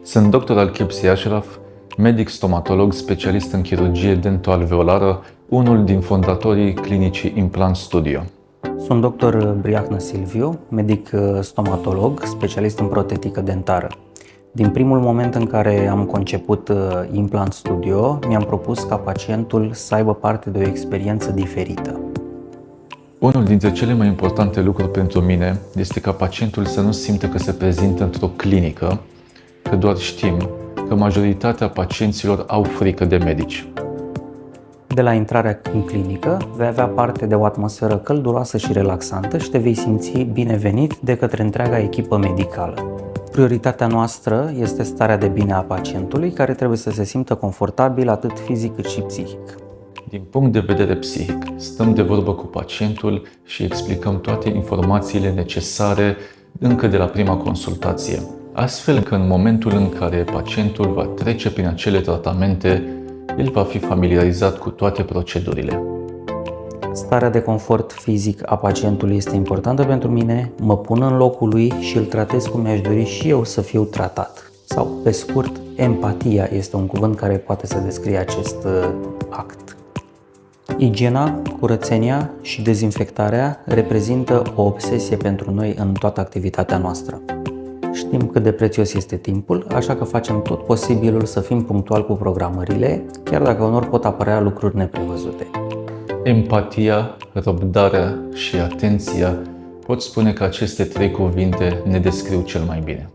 Sunt Dr. Alchipsi Ashraf, medic stomatolog specialist în chirurgie dento-alveolară, unul din fondatorii clinicii Implant Studio. Sunt dr. Briahnă Silviu, medic stomatolog, specialist în protetică dentară. Din primul moment în care am conceput Implant Studio, mi-am propus ca pacientul să aibă parte de o experiență diferită. Unul dintre cele mai importante lucruri pentru mine este ca pacientul să nu simtă că se prezintă într-o clinică, că doar știm că majoritatea pacienților au frică de medici. De la intrarea în clinică, vei avea parte de o atmosferă călduroasă și relaxantă și te vei simți binevenit de către întreaga echipă medicală. Prioritatea noastră este starea de bine a pacientului, care trebuie să se simtă confortabil atât fizic cât și psihic. Din punct de vedere psihic, stăm de vorbă cu pacientul și explicăm toate informațiile necesare încă de la prima consultație, astfel că în momentul în care pacientul va trece prin acele tratamente, el va fi familiarizat cu toate procedurile. Starea de confort fizic a pacientului este importantă pentru mine, mă pun în locul lui și îl tratez cum mi-aș dori și eu să fiu tratat. Sau, pe scurt, empatia este un cuvânt care poate să descrie acest act. Igiena, curățenia și dezinfectarea reprezintă o obsesie pentru noi în toată activitatea noastră. Știm cât de prețios este timpul, așa că facem tot posibilul să fim punctuali cu programările, chiar dacă unor pot apărea lucruri neprevăzute. Empatia, răbdarea și atenția, pot spune că aceste trei cuvinte ne descriu cel mai bine.